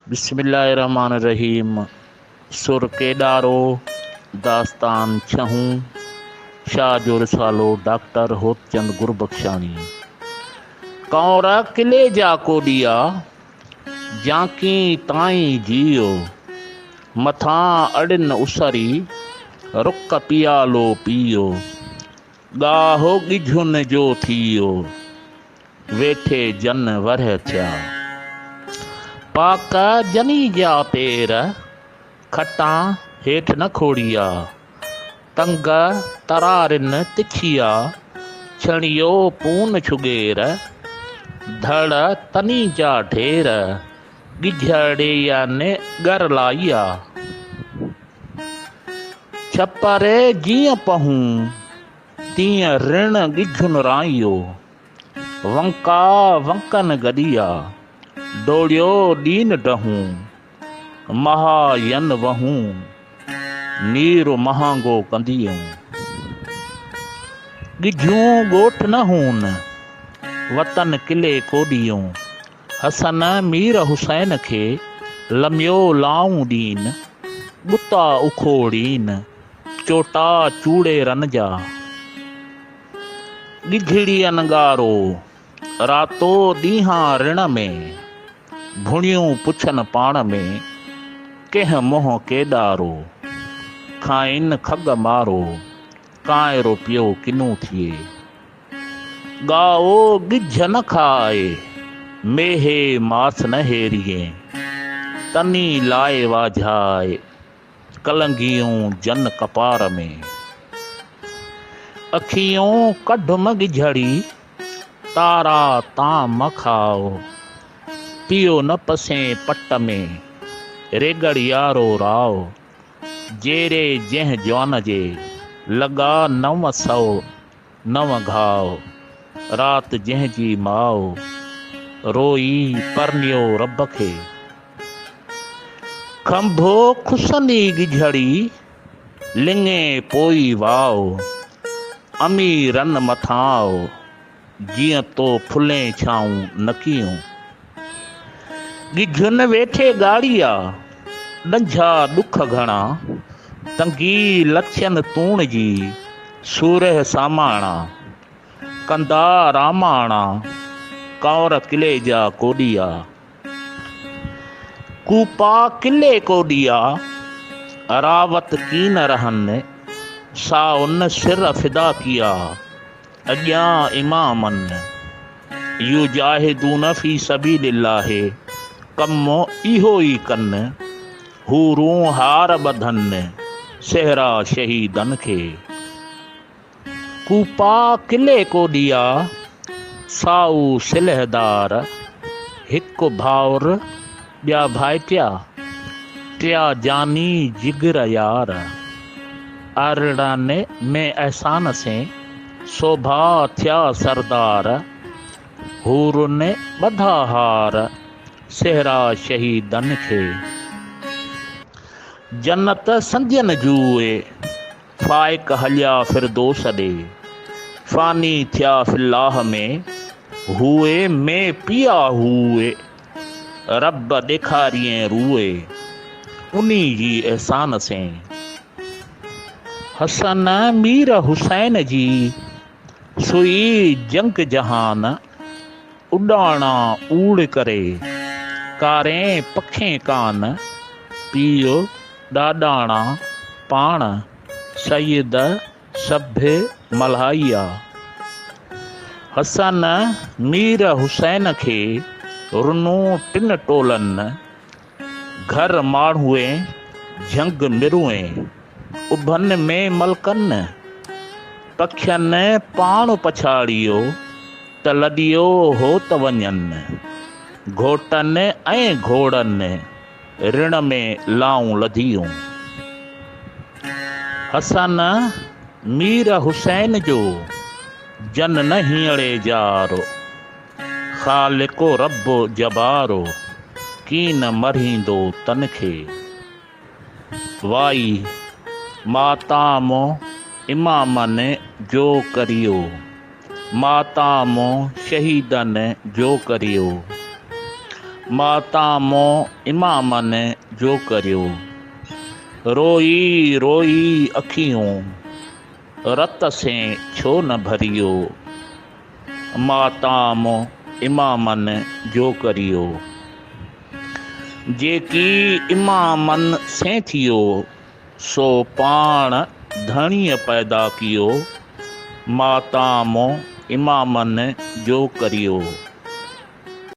बिस्मिल्लाहिर्रहमानिर्रहीम। सुर केॾारो दास्तान छहूं शाह जो रिसालो डॉक्टर होतचंद गुरबख्शानी। कौर किले जा कोडिया जाकी ताई जियो मथां अड़िन उसरी रुक पियालो पियो गाहो गिझुन जो थियो वेठे जन वरह थिया पाक जनी जा पेर खटा हेठ न खोड़िया तंग तरारिन तिखिया छणियो पून छुगेर धड़ तनी जा ढेर गिझड़िया ने गर लाइया छपरे जीअं पहूं तीअं ऋण गिझुन राइयो वंका वंकन गदिया डोड़ियो दीन डहूं महायन वहूं नीर महांगो कंदियूं गिझूं गोठ न हून वतन किले कोडियूं हसन मीर हुसैन खे लमियो लाऊं दीन बुता उखोड़ीन चोटा चूड़े रन जा गिझड़ी अनगारो रातो ॾींहां ऋण में भुणियूं पुछन पाण में कंहिं मोह केॾारो खाइन खग मारो कांइरो पियो किनूं थिए गाओ गिझ न खाए मेहे मास न हेरिए तनी लाए वाझाए कलंगियूं जन कपार में अखियों कढ म गिझड़ी तारा ताम खाओ पियो न पसे पट में रेगड़ यारो राओ जेरे जंहिं जवान जे लगा 900 9 घाव रात जंहिंजी माओ रोई परनियो रब खे खंभो खुसनी गिझड़ी लिंगे पोई वाओ अमीरन मथाओ जीअं तो फुले छाऊं नकियूं गिझुन वेठे गाड़िया ॾंझा दुख घणा तंगी लक्षन तूण जी सूरह सामाणा कंदा रामाणा कौर किले जा कोडिया कूपा किले कोडिया अरावत कीन रहन सा उन सिर फिदा किया अॻियां इमामन यू जाहिदून फी सबीलिल्लाह कमो इहो ई कन हूरूं हार ॿधन सेहरा शहीदन खे कूपा किले कोडिया साऊ सिलहदार हिकु भाउर ॿिया भाइटिया टिया जानी जिगर यार अरिड़न में एहसान से शोभा थिया सरदार हूरुन ॿधा हार सेहरा शहीदन खे जन्नत संजन जूए फाइक हलिया फिरदोस ॾे फानी थिया फिल्लाह में हुए में पिया हुए रब ॾेखारिए रूए उन्ही जी एहसान से हसन मीर हुसैन जी सुई जंग जहान उॾाणा ऊड़ करे कारे पखे कान पियो ॾाॾाणा पाण सईद सभ्य मल्हाइया हसन मीर हुसैन खे रुनो टिन टोलन घर माण्हूए झंग मिरुए उभन में मलकन पखियन पाण पछाड़ियो त लॾियो हो त वञनि घोटन ऐं घोड़न ऋण में लाऊं लधियूं हसन मीर हुसैन जो जन न हीअड़े जारो ख़ालिको रब जबारो कीन मरींदो तन खे वाई मातामो इमामन जो करियो मातामो शहीदन जो करियो माता मो इमाम ने जो करियो। रोई रोई अखियूं रत से छो न भरियो। माता मो इमाम ने जो करियो। जेकी इमामन से थियो सो पाण धणीअ पैदा कियो। माता मो इमाम ने जो करियो।